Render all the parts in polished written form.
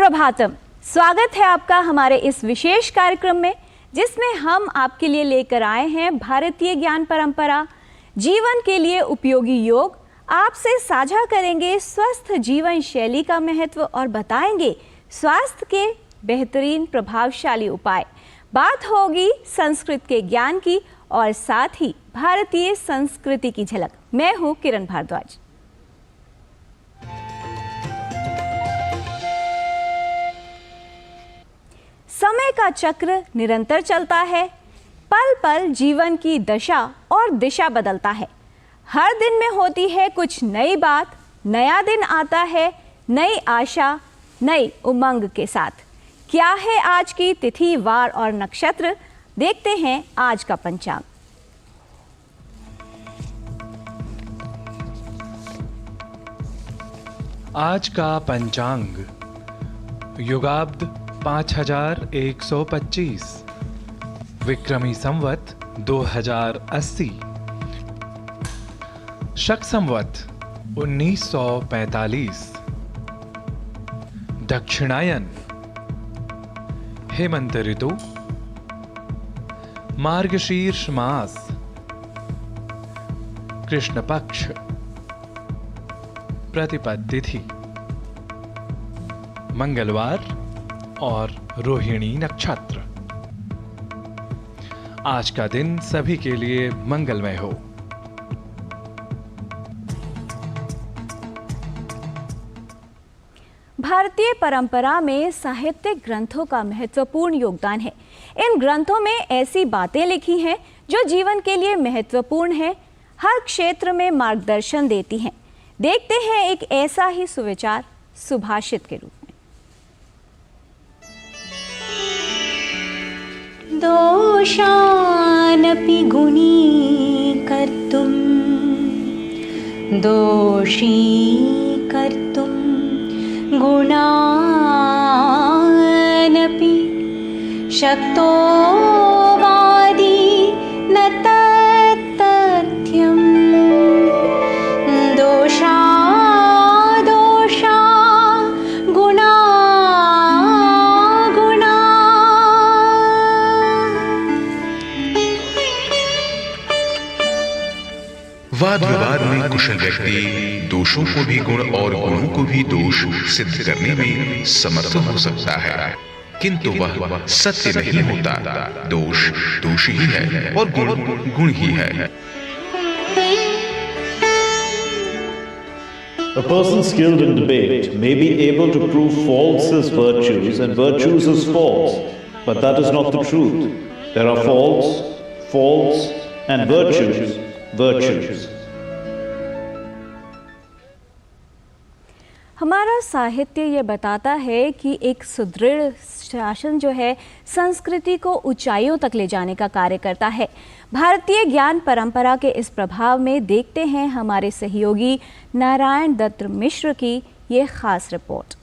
सुप्रभातम। स्वागत है आपका हमारे इस विशेष कार्यक्रम में, जिसमें हम आपके लिए लेकर आए हैं भारतीय ज्ञान परंपरा, जीवन के लिए उपयोगी योग। आपसे साझा करेंगे स्वस्थ जीवन शैली का महत्व और बताएंगे स्वास्थ्य के बेहतरीन प्रभावशाली उपाय। बात होगी संस्कृत के ज्ञान की और साथ ही भारतीय संस्कृति की झलक। मैं हूं किरण भारद्वाज। समय का चक्र निरंतर चलता है, पल पल जीवन की दशा और दिशा बदलता है। हर दिन में होती है कुछ नई बात, नया दिन आता है नई आशा नई उमंग के साथ। क्या है आज की तिथि, वार और नक्षत्र, देखते हैं आज का पंचांग। आज का पंचांग युगाब्द 5125, विक्रमी संवत 2080, शक संवत 1945, दक्षिणायन, हेमंत ऋतु, मार्गशीर्ष मास, कृष्ण पक्ष, प्रतिपद तिथि मंगलवार और रोहिणी नक्षत्र। आज का दिन सभी के लिए मंगलमय हो। भारतीय परंपरा में साहित्यिक ग्रंथों का महत्वपूर्ण योगदान है। इन ग्रंथों में ऐसी बातें लिखी हैं जो जीवन के लिए महत्वपूर्ण है, हर क्षेत्र में मार्गदर्शन देती हैं। देखते हैं एक ऐसा ही सुविचार सुभाषित के रूप में। दोषानपि गुणीकर्तुं दोषीकर्तुं गुणानपि शक्तो वादी न तत्तथ्यम्। दोषा गुणा गुणा। वाद विवाद में कुशल व्यक्ति दोषों को भी गुण और गुणों को भी दोष सिद्ध करने में समर्थ हो सकता है, किंतु वह सत्य नहीं होता। दोष दोष ही है और गुण गुण ही है। A person skilled in debate may be able to prove false as virtues and virtues as false, but that is not the truth. There are false, and virtues. हमारा साहित्य ये बताता है कि एक सुदृढ़ शासन जो है संस्कृति को ऊंचाइयों तक ले जाने का कार्य करता है। भारतीय ज्ञान परंपरा के इस प्रभाव में देखते हैं हमारे सहयोगी नारायण दत्त मिश्र की ये खास रिपोर्ट।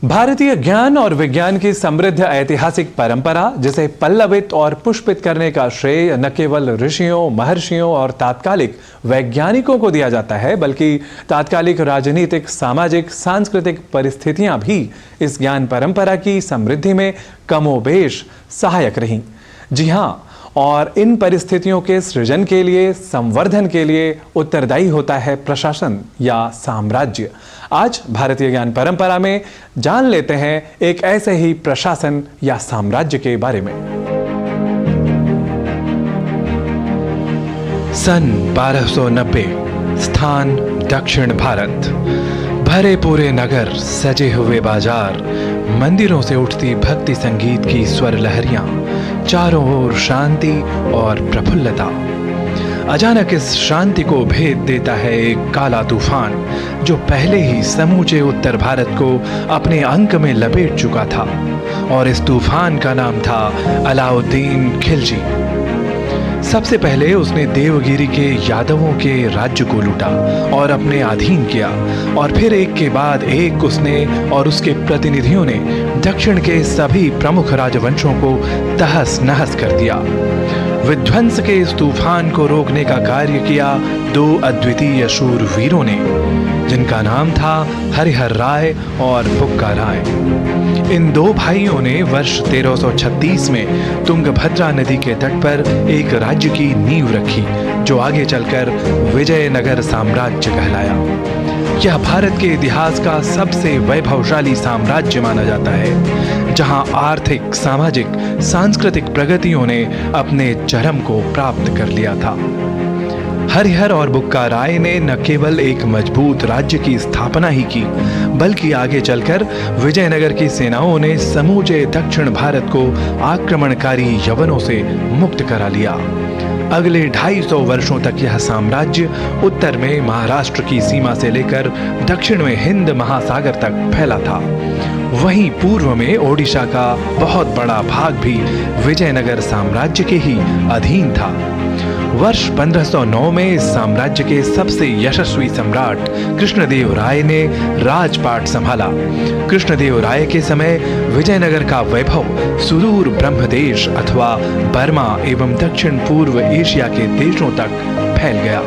भारतीय ज्ञान और विज्ञान की समृद्ध ऐतिहासिक परंपरा, जिसे पल्लवित और पुष्पित करने का श्रेय न केवल ऋषियों, महर्षियों और तात्कालिक वैज्ञानिकों को दिया जाता है, बल्कि तात्कालिक राजनीतिक, सामाजिक, सांस्कृतिक परिस्थितियां भी इस ज्ञान परंपरा की समृद्धि में कमोबेश सहायक रहीं। जी हां, और इन परिस्थितियों के सृजन के लिए, संवर्धन के लिए उत्तरदायी होता है प्रशासन या साम्राज्य। आज भारतीय ज्ञान परंपरा में जान लेते हैं एक ऐसे ही प्रशासन या साम्राज्य के बारे में। सन 1290, स्थान दक्षिण भारत। भरे पूरे नगर, सजे हुए बाजार, मंदिरों से उठती भक्ति संगीत की स्वर लहरियां, चारों ओर शांति और प्रफुल्लता। अचानक इस शांति को भेद देता है एक काला तूफान, जो पहले ही समूचे उत्तर भारत को अपने अंक में लपेट चुका था, और इस तूफान का नाम था अलाउद्दीन खिलजी। सबसे पहले उसने देवगिरी के यादवों के राज्य को लूटा और अपने अधीन किया, और फिर एक के बाद एक उसने और उसके प्रतिनिधियों ने दक्षिण के सभी प्रमुख राजवंशों को तहस नहस कर दिया। विध्वंस के इस तूफान को रोकने का कार्य किया दो अद्वितीय शूरवीरों ने, जिनका नाम था हरिहर राय और बुक्का राय। इन दो भाइयों ने वर्ष 1336 में तुंगभद्रा नदी के तट पर एक राज्य की नींव रखी, जो आगे चलकर विजयनगर साम्राज्य कहलाया। यह भारत के इतिहास का सबसे वैभवशाली साम्राज्य माना जाता है, जहां आर्थिक, सामाजिक, सांस्कृतिक प्रगतियों ने अपने चरम को प्राप्त कर लिया था। हरिहर और बुक्का राय ने न केवल एक मजबूत राज्य की स्थापना ही की, बल्कि आगे चलकर विजयनगर की सेनाओं ने समूचे दक्षिण भारत को आक्रमणकारी यवनों से मुक्त करा लिया। अगले 250 वर्षों तक यह साम्राज्य उत्तर में महाराष्ट्र की सीमा से लेकर दक्षिण में हिंद महासागर तक फैला था। वहीं पूर्व में ओडिशा का बहुत बड़ा भाग भी विजयनगर साम्राज्य के ही अधीन था। वर्ष 1509 में इस साम्राज्य के सबसे यशस्वी सम्राट कृष्णदेव राय ने राजपाट संभाला। कृष्णदेव राय के समय विजयनगर का वैभव सुदूर ब्रह्मदेश अथवा बर्मा एवं दक्षिण पूर्व एशिया के देशों तक फैल गया।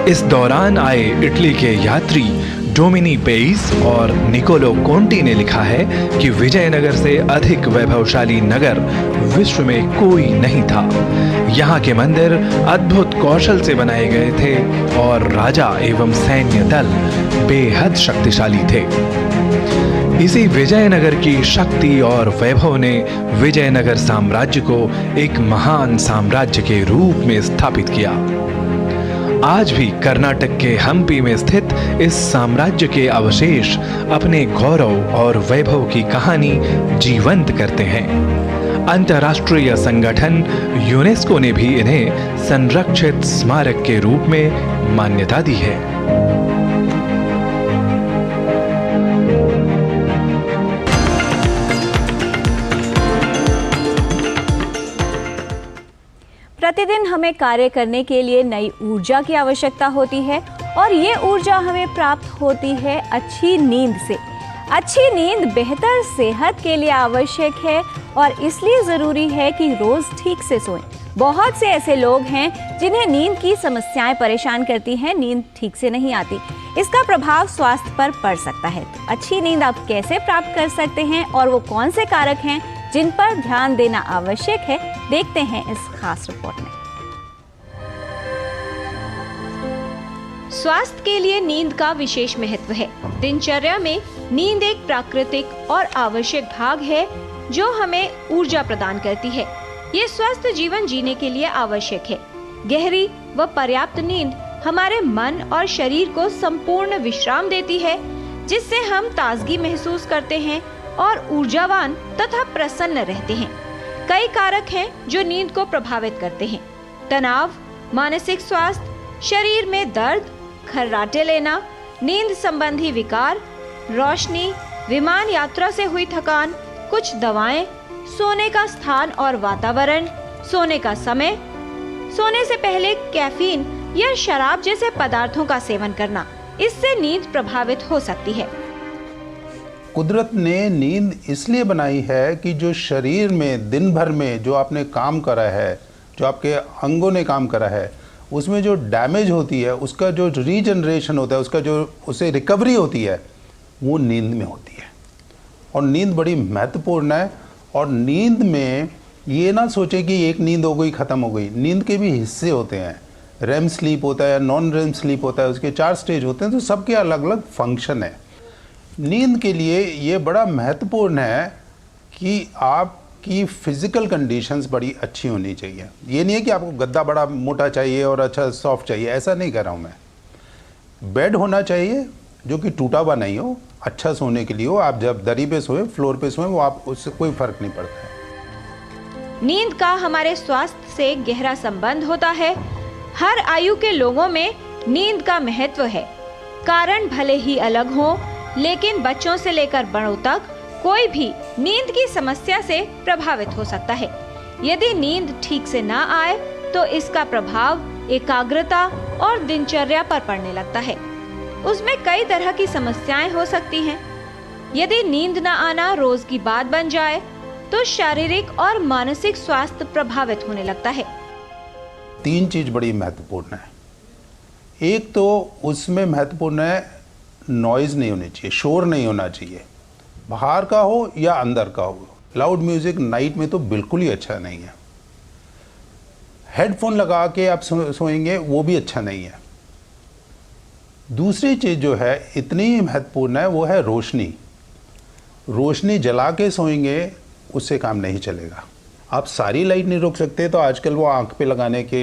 इस दौरान आए इटली के यात्री डोमिनी पेइस और निकोलो कोंटी ने लिखा है कि विजयनगर से अधिक वैभवशाली नगर विश्व में कोई नहीं था। यहाँ के मंदिर अद्भुत कौशल से बनाए गए थे और राजा एवं सैन्य दल बेहद शक्तिशाली थे। इसी विजयनगर की शक्ति और वैभव ने विजयनगर साम्राज्य को एक महान साम्राज्य के रूप में स्थापित किया। आज भी कर्नाटक के हम्पी में स्थित इस साम्राज्य के अवशेष अपने गौरव और वैभव की कहानी जीवंत करते हैं। अंतर्राष्ट्रीय संगठन यूनेस्को ने भी इन्हें संरक्षित स्मारक के रूप में मान्यता दी है। प्रतिदिन हमें कार्य करने के लिए नई ऊर्जा की आवश्यकता होती है, और ये ऊर्जा हमें प्राप्त होती है अच्छी नींद से। अच्छी नींद बेहतर सेहत के लिए आवश्यक है, और इसलिए ज़रूरी है कि रोज़ ठीक से सोएं। बहुत से ऐसे लोग हैं जिन्हें नींद की समस्याएं परेशान करती हैं, नींद ठीक से नहीं आती। इसका प्रभाव स्वास्थ्य पर पड़ सकता है। तो अच्छी नींद आप कैसे प्राप्त कर सकते हैं और वो कौन से कारक हैं जिन पर ध्यान देना आवश्यक है, देखते हैं इस खास रिपोर्ट में। स्वास्थ्य के लिए नींद का विशेष महत्व है। दिनचर्या में नींद एक प्राकृतिक और आवश्यक भाग है जो हमें ऊर्जा प्रदान करती है। ये स्वस्थ जीवन जीने के लिए आवश्यक है। गहरी व पर्याप्त नींद हमारे मन और शरीर को संपूर्ण विश्राम देती है, जिससे हम ताजगी महसूस करते हैं और ऊर्जावान तथा प्रसन्न रहते हैं। कई कारक हैं जो नींद को प्रभावित करते हैं। तनाव, मानसिक स्वास्थ्य, शरीर में दर्द, खर्राटे लेना, नींद संबंधी विकार, रोशनी, विमान यात्रा से हुई थकान, कुछ दवाएं, सोने का स्थान और वातावरण, सोने का समय, सोने से पहले कैफीन या शराब जैसे पदार्थों का सेवन करना, इससे नींद प्रभावित हो सकती है। कुदरत ने नींद इसलिए बनाई है कि जो शरीर में दिन भर में जो आपने काम करा है, जो आपके अंगों ने काम करा है, उसमें जो डैमेज होती है, उसका जो रीजनरेशन होता है, उसका जो उसे रिकवरी होती है, वो नींद में होती है। और नींद बड़ी महत्वपूर्ण है। और नींद में ये ना सोचे कि एक नींद हो गई ख़त्म हो गई। नींद के भी हिस्से होते हैं। रेम स्लीप होता है, नॉन रेम स्लीप होता है, उसके 4 स्टेज होते हैं, तो सबके अलग अलग फंक्शन है। नींद के लिए ये बड़ा महत्वपूर्ण है कि आपकी फ़िज़िकल कंडीशंस बड़ी अच्छी होनी चाहिए। ये नहीं है कि आपको गद्दा बड़ा मोटा चाहिए और अच्छा सॉफ्ट चाहिए, ऐसा नहीं कह रहा हूँ मैं। बेड होना चाहिए जो कि टूटा हुआ नहीं हो, अच्छा सोने के लिए हो। आप जब दरी पे सोए, फ्लोर पे सोए, वो आप उससे कोई फ़र्क नहीं पड़ता है। नींद का हमारे स्वास्थ्य से गहरा संबंध होता है। हर आयु के लोगों में नींद का महत्व है। कारण भले ही अलग हों, लेकिन बच्चों से लेकर बड़ों तक कोई भी नींद की समस्या से प्रभावित हो सकता है। यदि नींद ठीक से ना आए तो इसका प्रभाव एकाग्रता और दिनचर्या पर पड़ने लगता है। उसमें कई तरह की समस्याएं हो सकती हैं। यदि नींद न आना रोज की बात बन जाए तो शारीरिक और मानसिक स्वास्थ्य प्रभावित होने लगता है। 3 चीज बड़ी महत्वपूर्ण है। एक तो उसमें महत्वपूर्ण है नॉइज नहीं होनी चाहिए, शोर नहीं होना चाहिए, बाहर का हो या अंदर का हो। लाउड म्यूजिक नाइट में तो बिल्कुल ही अच्छा नहीं है। हेडफोन लगा के आप सोएंगे वो भी अच्छा नहीं है। दूसरी चीज जो है इतनी महत्वपूर्ण है वो है रोशनी। रोशनी जला के सोएंगे उससे काम नहीं चलेगा। आप सारी लाइट नहीं रोक सकते तो आजकल वो आंख पे लगाने के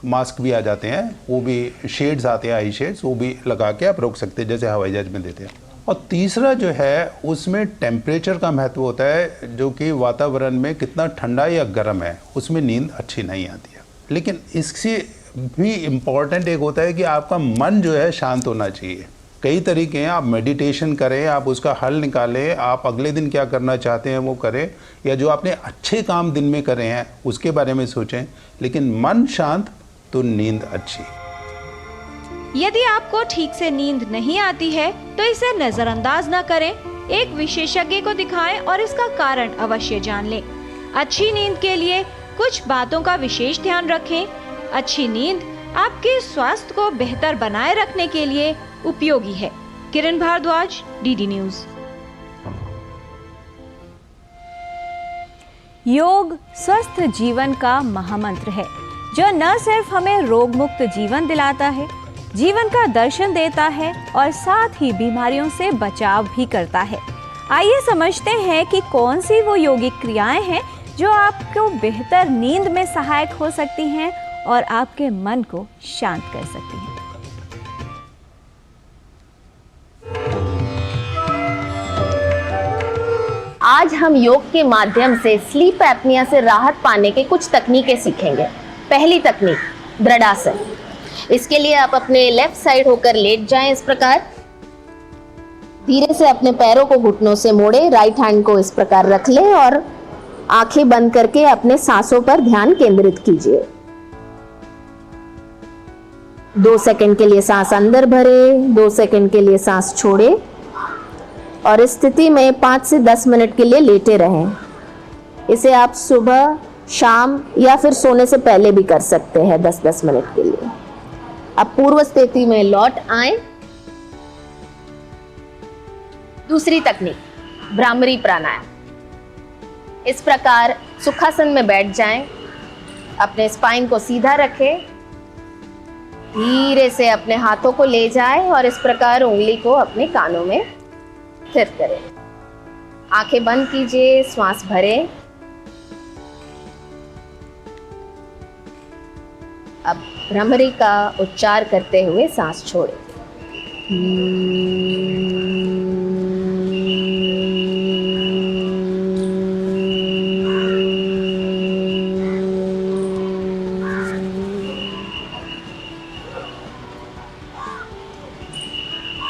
मास्क भी आ जाते हैं, वो भी शेड्स आते हैं, आई शेड्स, वो भी लगा के आप रोक सकते हैं जैसे हवाई जहाज में देते हैं। और तीसरा जो है उसमें टेम्परेचर का महत्व होता है, जो कि वातावरण में कितना ठंडा या गर्म है उसमें नींद अच्छी नहीं आती है। लेकिन इससे भी इम्पॉर्टेंट एक होता है कि आपका मन जो है शांत होना चाहिए। कई तरीके हैं, आप मेडिटेशन करें, आप उसका हल निकालें, आप अगले दिन क्या करना चाहते हैं वो करें, या जो आपने अच्छे काम दिन में करे हैं उसके बारे में सोचें, लेकिन मन शांत तो नींद अच्छी। यदि आपको ठीक से नींद नहीं आती है तो इसे नजरअंदाज न करें, एक विशेषज्ञ को दिखाएं और इसका कारण अवश्य जान लें। अच्छी नींद के लिए कुछ बातों का विशेष ध्यान रखें। अच्छी नींद आपके स्वास्थ्य को बेहतर बनाए रखने के लिए उपयोगी है। किरण भारद्वाज, डीडी न्यूज। योग स्वस्थ जीवन का महामंत्र है, जो न सिर्फ हमें रोग मुक्त जीवन दिलाता है, जीवन का दर्शन देता है और साथ ही बीमारियों से बचाव भी करता है। आइए समझते हैं कि कौन सी वो योगिक क्रियाएं हैं जो आपको बेहतर नींद में सहायक हो सकती हैं और आपके मन को शांत कर सकती हैं। आज हम योग के माध्यम से स्लीप एपनिया से राहत पाने के कुछ तकनीकें सीखेंगे। पहली तकनीक, दृढ़ासन। इसके लिए आप अपने लेफ्ट साइड होकर लेट जाएं इस प्रकार। धीरे से अपने पैरों को घुटनों से मोड़े, राइट हैंड को इस प्रकार रख लें और आंखें बंद करके अपने सांसों पर ध्यान केंद्रित कीजिए। 2 सेकंड के लिए सांस अंदर भरे, 2 सेकंड के लिए सांस छोड़े और इस स्थिति में 5 से 10 मिनट के लिए लेटे रहें। इसे आप सुबह, शाम या फिर सोने से पहले भी कर सकते हैं 10-10 मिनट के लिए। अब पूर्व स्थिति में लौट आएं। दूसरी तकनीक, भ्रामरी प्राणायाम। इस प्रकार सुखासन में बैठ जाएं, अपने स्पाइन को सीधा रखें, धीरे से अपने हाथों को ले जाएं और इस प्रकार उंगली को अपने कानों में स्थिर करें। आंखें बंद कीजिए, श्वास भरें। अब भ्रामरी का उच्चार करते हुए सांस छोड़ें।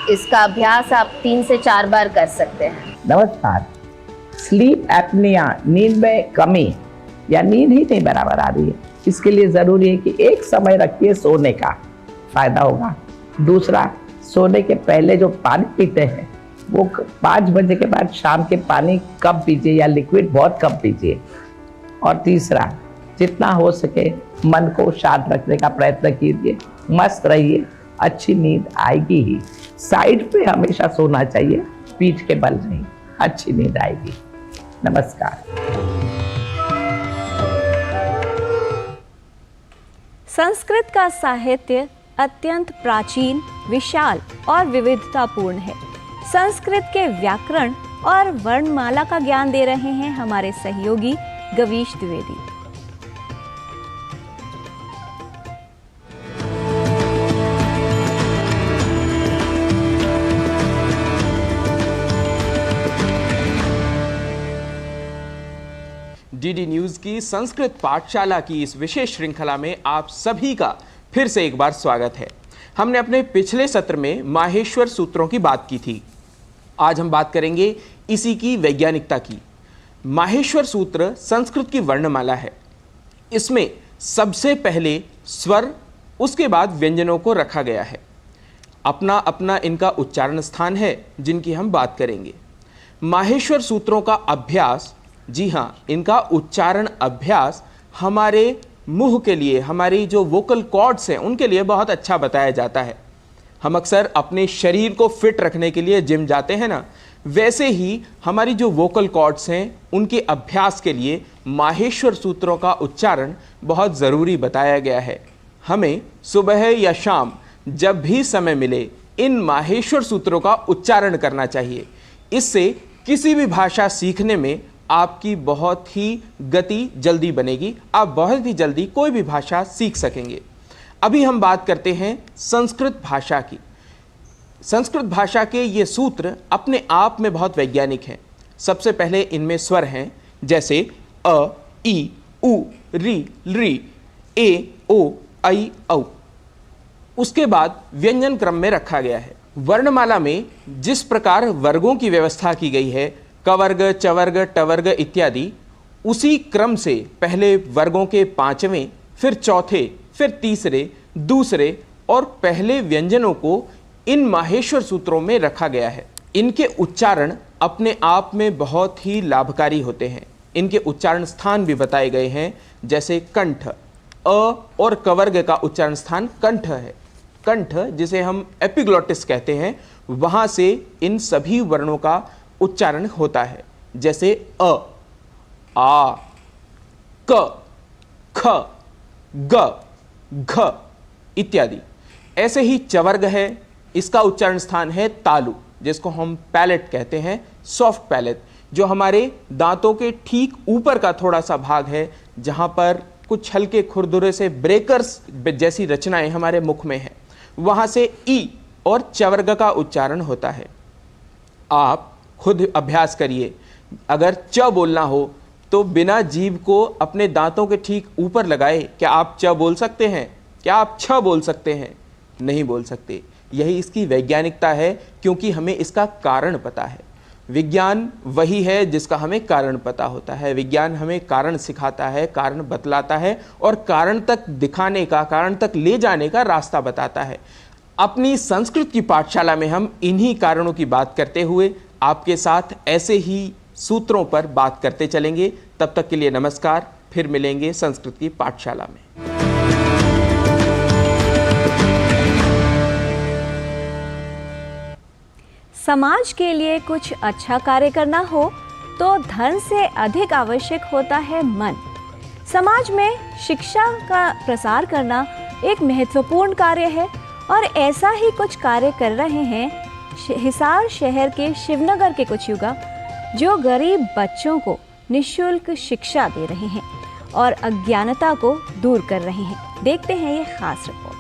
इसका अभ्यास आप 3 से 4 बार कर सकते हैं। नमस्कार। स्लीप एपनिया, नींद में कमी या नींद ही नहीं बराबर आ रही है, इसके लिए ज़रूरी है कि एक समय रखिए सोने का, फ़ायदा होगा। दूसरा, सोने के पहले जो पानी पीते हैं वो 5 बजे के बाद शाम के पानी कम पीजिए या लिक्विड बहुत कम पीजिए। और तीसरा, जितना हो सके मन को शांत रखने का प्रयत्न कीजिए। मस्त रहिए, अच्छी नींद आएगी ही। साइड पे हमेशा सोना चाहिए, पीठ के बल नहीं, अच्छी नींद आएगी। नमस्कार। संस्कृत का साहित्य अत्यंत प्राचीन, विशाल और विविधतापूर्ण है। संस्कृत के व्याकरण और वर्णमाला का ज्ञान दे रहे हैं हमारे सहयोगी गवीश द्विवेदी। डीडी न्यूज की संस्कृत पाठशाला की इस विशेष श्रृंखला में आप सभी का फिर से एक बार स्वागत है। हमने अपने पिछले सत्र में माहेश्वर सूत्रों की बात की थी। आज हम बात करेंगे इसी की वैज्ञानिकता की। माहेश्वर सूत्र संस्कृत की वर्णमाला है। इसमें सबसे पहले स्वर, उसके बाद व्यंजनों को रखा गया है। अपना अपना इनका उच्चारण स्थान है जिनकी हम बात करेंगे। माहेश्वर सूत्रों का अभ्यास, जी हाँ, इनका उच्चारण अभ्यास हमारे मुंह के लिए, हमारी जो वोकल कॉर्ड्स हैं उनके लिए बहुत अच्छा बताया जाता है। हम अक्सर अपने शरीर को फिट रखने के लिए जिम जाते हैं ना, वैसे ही हमारी जो वोकल कॉर्ड्स हैं उनके अभ्यास के लिए माहेश्वर सूत्रों का उच्चारण बहुत ज़रूरी बताया गया है। हमें सुबह या शाम जब भी समय मिले इन माहेश्वर सूत्रों का उच्चारण करना चाहिए। इससे किसी भी भाषा सीखने में आपकी बहुत ही गति जल्दी बनेगी, आप बहुत ही जल्दी कोई भी भाषा सीख सकेंगे। अभी हम बात करते हैं संस्कृत भाषा की। संस्कृत भाषा के ये सूत्र अपने आप में बहुत वैज्ञानिक हैं। सबसे पहले इनमें स्वर हैं, जैसे अ, ई, उ, री, री, ए, ओ, ऐ, औ। उसके बाद व्यंजन क्रम में रखा गया है। वर्णमाला में जिस प्रकार वर्गों की व्यवस्था की गई है, कवर्ग, चवर्ग, टवर्ग इत्यादि, उसी क्रम से पहले वर्गों के 5वें, फिर चौथे, फिर तीसरे, दूसरे और पहले व्यंजनों को इन माहेश्वर सूत्रों में रखा गया है। इनके उच्चारण अपने आप में बहुत ही लाभकारी होते हैं। इनके उच्चारण स्थान भी बताए गए हैं, जैसे कंठ, अ और कवर्ग का उच्चारण स्थान कंठ है। कंठ, जिसे हम एपिग्लॉटिस कहते हैं, वहां से इन सभी वर्णों का उच्चारण होता है, जैसे अ, आ, क, ख, ग, घ इत्यादि। ऐसे ही चवर्ग है, इसका उच्चारण स्थान है तालु, जिसको हम पैलेट कहते हैं, सॉफ्ट पैलेट, जो हमारे दांतों के ठीक ऊपर का थोड़ा सा भाग है, जहां पर कुछ हल्के खुरदुरे से ब्रेकर्स जैसी रचनाएं हमारे मुख में हैं। वहां से ई और चवर्ग का उच्चारण होता है। आप खुद अभ्यास करिए, अगर च बोलना हो तो बिना जीभ को अपने दांतों के ठीक ऊपर लगाए क्या आप च बोल सकते हैं? क्या आप छ बोल सकते हैं? नहीं बोल सकते। यही इसकी वैज्ञानिकता है, क्योंकि हमें इसका कारण पता है। विज्ञान वही है जिसका हमें कारण पता होता है। विज्ञान हमें कारण सिखाता है, कारण बतलाता है और कारण तक दिखाने का, कारण तक ले जाने का रास्ता बताता है। अपनी संस्कृत की पाठशाला में हम इन्हीं कारणों की बात करते हुए आपके साथ ऐसे ही सूत्रों पर बात करते चलेंगे। तब तक के लिए नमस्कार, फिर मिलेंगे संस्कृत की पाठशाला में। समाज के लिए कुछ अच्छा कार्य करना हो तो धन से अधिक आवश्यक होता है मन। समाज में शिक्षा का प्रसार करना एक महत्वपूर्ण कार्य है और ऐसा ही कुछ कार्य कर रहे हैं हिसार शहर के शिवनगर के कुछ युवा, जो गरीब बच्चों को निःशुल्क शिक्षा दे रहे हैं और अज्ञानता को दूर कर रहे हैं। देखते हैं ये खास रिपोर्ट।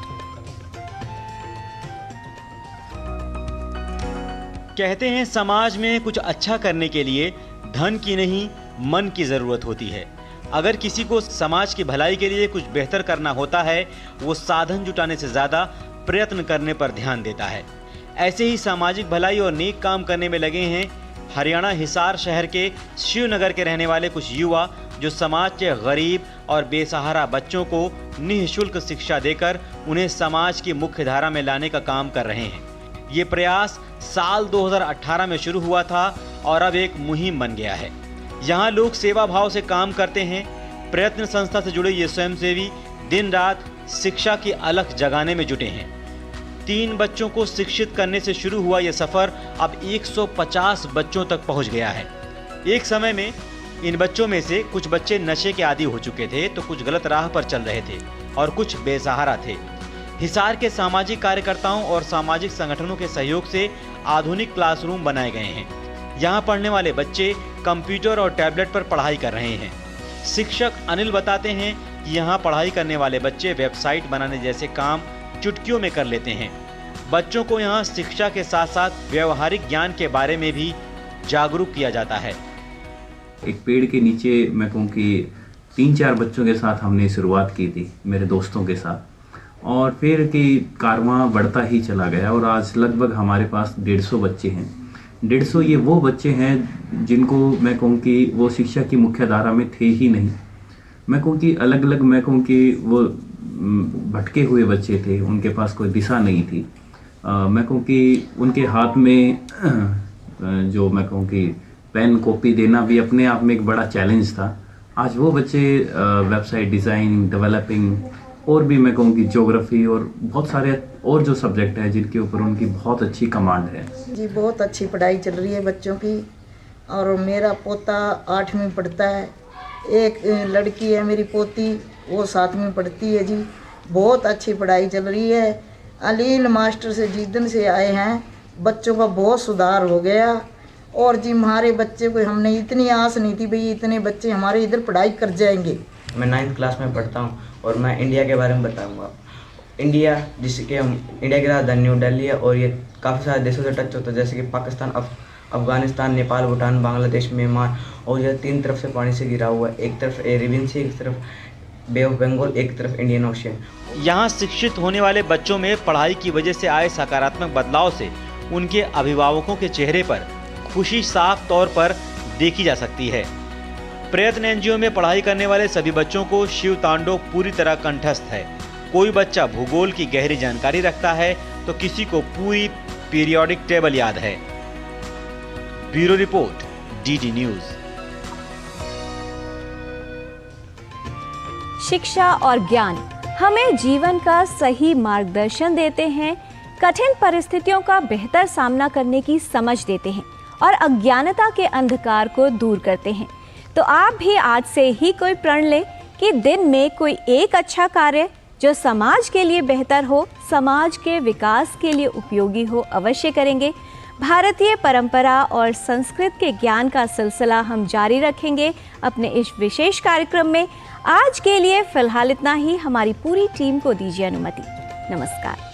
कहते हैं समाज में कुछ अच्छा करने के लिए धन की नहीं, मन की ज़रूरत होती है। अगर किसी को समाज की भलाई के लिए कुछ बेहतर करना होता है, वो साधन जुटाने से ज़्यादा प्रयत्न करने पर ध्यान देता है। ऐसे ही सामाजिक भलाई और नेक काम करने में लगे हैं हरियाणा हिसार शहर के शिवनगर के रहने वाले कुछ युवा, जो समाज के गरीब और बेसहारा बच्चों को निःशुल्क शिक्षा देकर उन्हें समाज की मुख्य धारा में लाने का काम कर रहे हैं। ये प्रयास साल 2018 में शुरू हुआ था और अब एक मुहिम बन गया है। यहाँ लोग सेवा भाव से काम करते हैं। प्रयत्न संस्था से जुड़े ये स्वयंसेवी दिन रात शिक्षा की अलख जगाने में जुटे हैं। 3 बच्चों को शिक्षित करने से शुरू हुआ ये सफ़र अब 150 बच्चों तक पहुँच गया है। एक समय में इन बच्चों में से कुछ बच्चे नशे के आदी हो चुके थे, तो कुछ गलत राह पर चल रहे थे और कुछ बेसहारा थे। हिसार के सामाजिक कार्यकर्ताओं और सामाजिक संगठनों के सहयोग से आधुनिक क्लासरूम बनाए गए हैं। यहाँ पढ़ने वाले बच्चे कंप्यूटर और टैबलेट पर पढ़ाई कर रहे हैं। शिक्षक अनिल बताते हैं कि यहाँ पढ़ाई करने वाले बच्चे वेबसाइट बनाने जैसे काम चुटकियों में कर लेते हैं। बच्चों को यहाँ शिक्षा के साथ साथ व्यवहारिक ज्ञान के बारे में भी जागरूक किया जाता है। एक पेड़ के नीचे मैं कहूँ कि 3-4 बच्चों के साथ हमने शुरुआत की थी, मेरे दोस्तों के साथ, और फिर कि कारवां बढ़ता ही चला गया और आज लगभग हमारे पास 150 बच्चे हैं। 150 ये वो बच्चे हैं जिनको मैं कहूँ कि वो शिक्षा की मुख्य धारा में थे ही नहीं, मैं कहूँ कि अलग अलग, मैं कहूँ कि वो भटके हुए बच्चे थे, उनके पास कोई दिशा नहीं थी। मैं कहूँ कि उनके हाथ में जो मैं कहूँ कि पेन कॉपी देना भी अपने आप में एक बड़ा चैलेंज था। आज वो बच्चे वेबसाइट डिज़ाइन, डेवलपिंग और भी मैं कहूँ कि ज्योग्राफी और बहुत सारे और जो सब्जेक्ट हैं जिनके ऊपर उनकी बहुत अच्छी कमांड है। जी बहुत अच्छी पढ़ाई चल रही है बच्चों की। और मेरा पोता 8वीं में पढ़ता है, एक लड़की है मेरी पोती, वो 7वीं में पढ़ती है जी। बहुत अच्छी पढ़ाई चल रही है। अलील मास्टर से जिस से आए हैं बच्चों का बहुत सुधार हो गया। और जी हमारे बच्चे को हमने इतनी आस नहीं थी भाई इतने बच्चे हमारे इधर पढ़ाई कर जाएंगे। मैं 9th क्लास में पढ़ता हूँ और मैं इंडिया के बारे में बताऊँगा। इंडिया, जिसके हम इंडिया की राजधानी न्यू दिल्ली है और ये काफ़ी सारे देशों से टच होता है, जैसे कि पाकिस्तान, अफगानिस्तान, नेपाल, भूटान, बांग्लादेश, म्यांमार। और यह 3 तरफ से पानी से घिरा हुआ है, एक तरफ अरेबियन सी, एक तरफ बे ऑफ बंगाल, एक तरफ इंडियन ओशियन। यहाँ शिक्षित होने वाले बच्चों में पढ़ाई की वजह से आए सकारात्मक बदलाव से उनके अभिभावकों के चेहरे पर खुशी साफ तौर पर देखी जा सकती है। प्रयत्न एनजीओ में पढ़ाई करने वाले सभी बच्चों को शिव तांडव पूरी तरह कंठस्थ है। कोई बच्चा भूगोल की गहरी जानकारी रखता है तो किसी को पूरी पीरियोडिक टेबल याद है। Bureau report, DD news. शिक्षा और ज्ञान हमें जीवन का सही मार्गदर्शन देते हैं, कठिन परिस्थितियों का बेहतर सामना करने की समझ देते हैं और अज्ञानता के अंधकार को दूर करते हैं। तो आप भी आज से ही कोई प्रण लें कि दिन में कोई एक अच्छा कार्य जो समाज के लिए बेहतर हो, समाज के विकास के लिए उपयोगी हो, अवश्य करेंगे। भारतीय परंपरा और संस्कृत के ज्ञान का सिलसिला हम जारी रखेंगे अपने इस विशेष कार्यक्रम में। आज के लिए फिलहाल इतना ही। हमारी पूरी टीम को दीजिए अनुमति। नमस्कार।